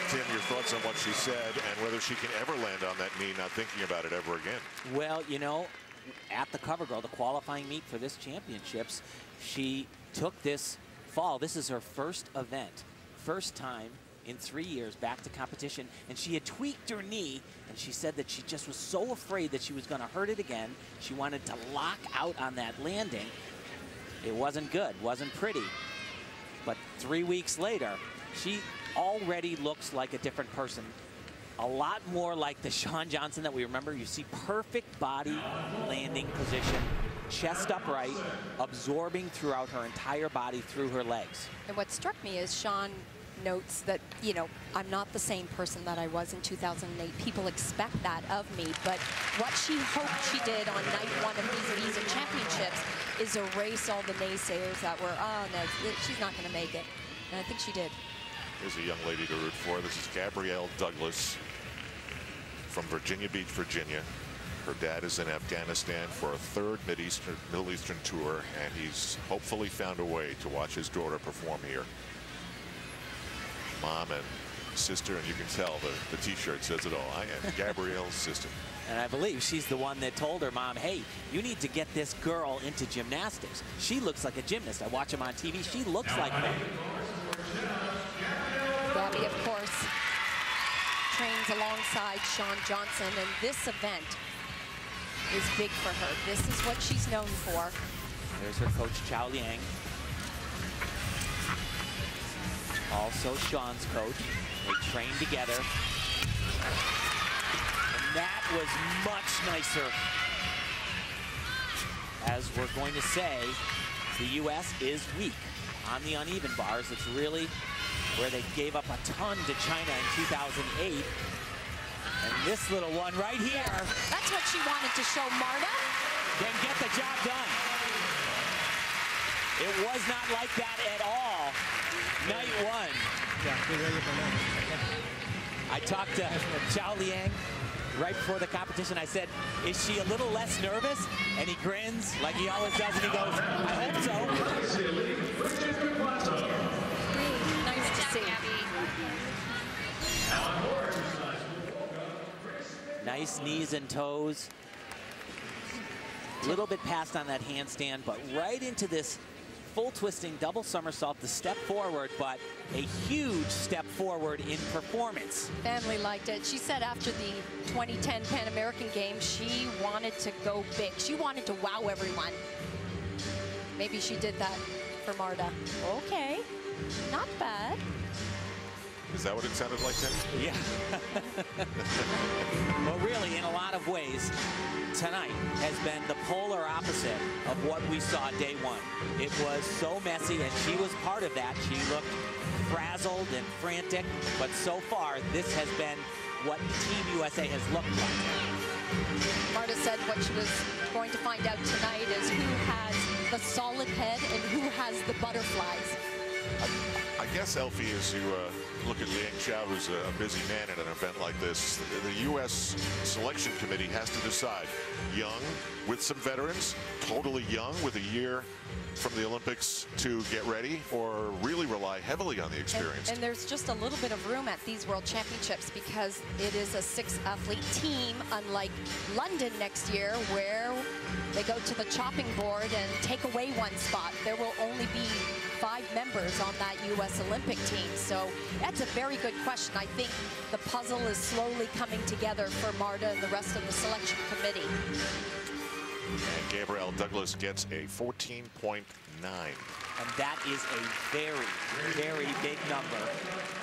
Tim, your thoughts on what she said and whether she can ever land on that knee, not thinking about it ever again. Well, you know, at the CoverGirl, the qualifying meet for this championships, she took this fall. This is her first event, first time in 3 years back to competition, and she had tweaked her knee, and she said that she just was so afraid that she was going to hurt it again. She wanted to lock out on that landing. It wasn't good, wasn't pretty. But 3 weeks later, she already looks like a different person. A lot more like the Shawn Johnson that we remember. You see perfect body landing position, chest upright, absorbing throughout her entire body through her legs. And what struck me is Shawn notes that, you know, I'm not the same person that I was in 2008. People expect that of me, but what she hoped she did on night one of these Visa Championships is erase all the naysayers that were, oh no, she's not going to make it. And I think she did. Here's a young lady to root for. This is Gabrielle Douglas from Virginia Beach, Virginia. Her dad is in Afghanistan for a third Middle Eastern tour, and he's hopefully found a way to watch his daughter perform here. Mom and sister, and you can tell the t-shirt says it all. I am Gabrielle's sister. And I believe she's the one that told her mom, hey, you need to get this girl into gymnastics. She looks like a gymnast. I watch him on TV. She looks like her. Gabby, of course, trains alongside Shawn Johnson, and this event is big for her. This is what she's known for. There's her coach, Chow Liang. Also Shawn's coach. They train together. And that was much nicer. As we're going to say, the U.S. is weak on the uneven bars. It's really where they gave up a ton to China in 2008. And this little one right here. That's what she wanted to show Marta. Can get the job done. It was not like that at all. Night one. I talked to Chow Liang right before the competition. I said, is she a little less nervous? And he grins like he always does, and he goes, I hope so. Nice to see. Nice knees and toes. A little bit passed on that handstand, but right into this full twisting double somersault, the step forward, but a huge step forward in performance. Family liked it. She said after the 2010 Pan American Games, she wanted to go big. She wanted to wow everyone. Maybe she did that for Marta. Okay, not bad. Is that what it sounded like then? Yeah. Well, really, in a lot of ways, tonight has been the polar opposite of what we saw day one. It was so messy, and she was part of that. She looked frazzled and frantic, but so far, this has been what Team USA has looked like. Marta said what she was going to find out tonight is who has the solid head and who has the butterflies. I guess, Elfie, as you look at Liang Chow, who's a busy man at an event like this, the U.S. selection committee has to decide. Young with some veterans, totally young with a year from the Olympics to get ready, or really rely heavily on the experience. And there's just a little bit of room at these World Championships because it is a 6-athlete team, unlike London next year, where they go to the chopping board and take away one spot. There will only be 5 members on that U.S. Olympic team. So that's a very good question. I think the puzzle is slowly coming together for Marta and the rest of the selection committee. And Gabrielle Douglas gets a 14.9. And that is a very, very big number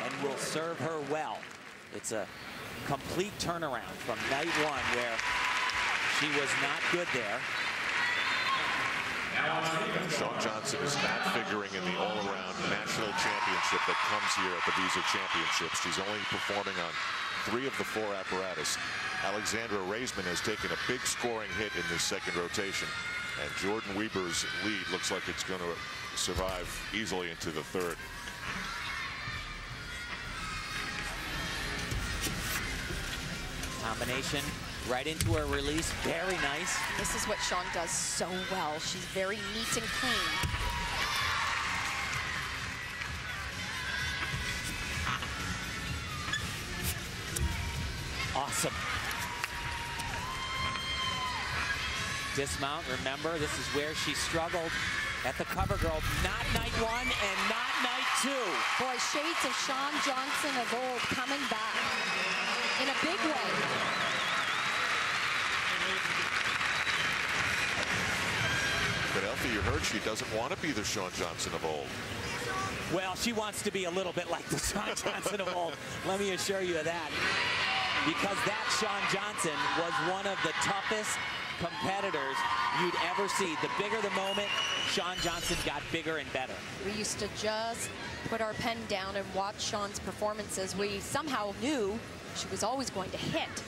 and will serve her well. It's a complete turnaround from night one where she was not good there. Shawn Johnson is not figuring in the all-around national championship that comes here at the Visa Championships. She's only performing on 3 of the 4 apparatus. Alexandra Raisman has taken a big scoring hit in this second rotation, and Jordan Weber's lead looks like it's going to survive easily into the third. Combination right into her release, very nice. This is what Shawn does so well. She's very neat and clean. Awesome. Dismount, remember, this is where she struggled at the cover girl. Not night one and not night two. Boy, shades of Shawn Johnson of old coming back in a big way. But Elfie, you heard she doesn't want to be the Shawn Johnson of old. Well, she wants to be a little bit like the Shawn Johnson of old. Let me assure you of that. Because that Shawn Johnson was one of the toughest competitors you'd ever see. The bigger the moment, Shawn Johnson got bigger and better. We used to just put our pen down and watch Shawn's performances. We somehow knew she was always going to hit.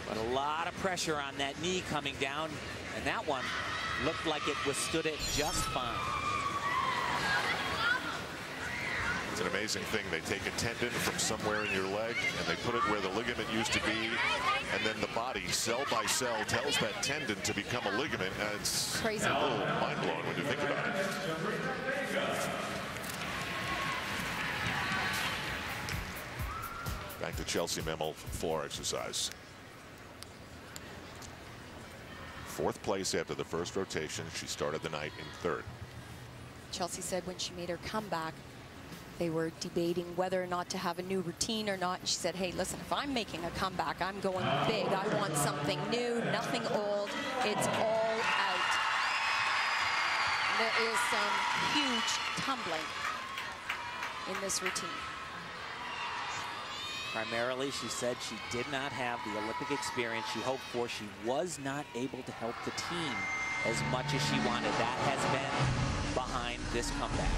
But a lot of pressure on that knee coming down, and that one looked like it withstood it just fine. It's an amazing thing. They take a tendon from somewhere in your leg and they put it where the ligament used to be, and then the body, cell by cell, tells that tendon to become a ligament. And it's crazy. A little mind-blowing when you think about it. Back to Chelsea Memmel floor exercise. 4th place after the first rotation. She started the night in 3rd. Chelsea said when she made her comeback, they were debating whether or not to have a new routine or not. She said, hey, listen, if I'm making a comeback, I'm going big. I want something new, nothing old. It's all out. There is some huge tumbling in this routine. Primarily, she said she did not have the Olympic experience she hoped for. She was not able to help the team as much as she wanted. That has been behind this comeback.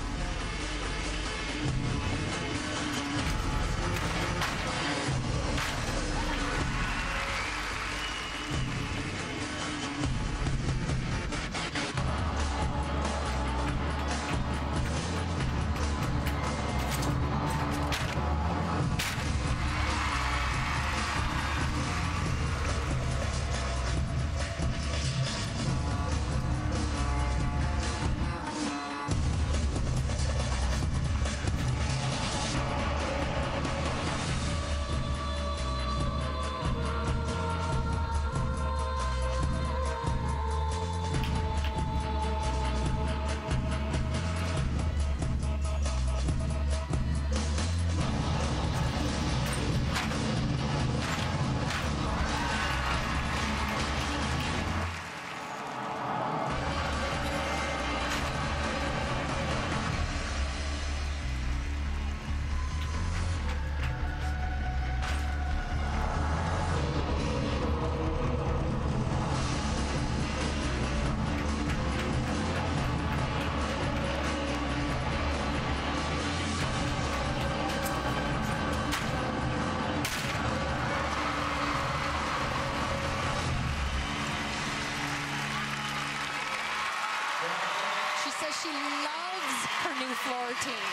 She loves her new floor routine.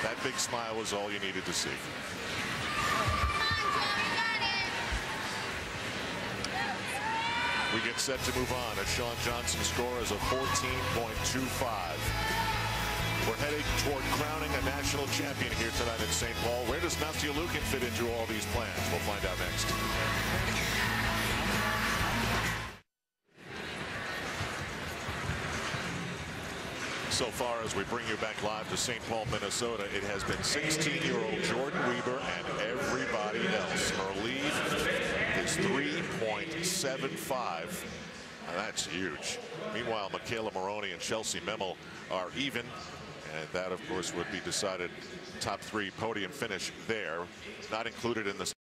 That big smile was all you needed to see. We get set to move on as Shawn Johnson's score is a 14.25. We're heading toward crowning a national champion here tonight in St. Paul. Where does Nastia Liukin fit into all these plans? We'll find out next. So far, as we bring you back live to St. Paul, Minnesota, it has been 16-year-old Jordyn Wieber and everybody else. Her lead is 3.75. That's huge. Meanwhile, Michaela Moroney and Chelsea Memmel are even. And that, of course, would be decided top 3 podium finish there. Not included in the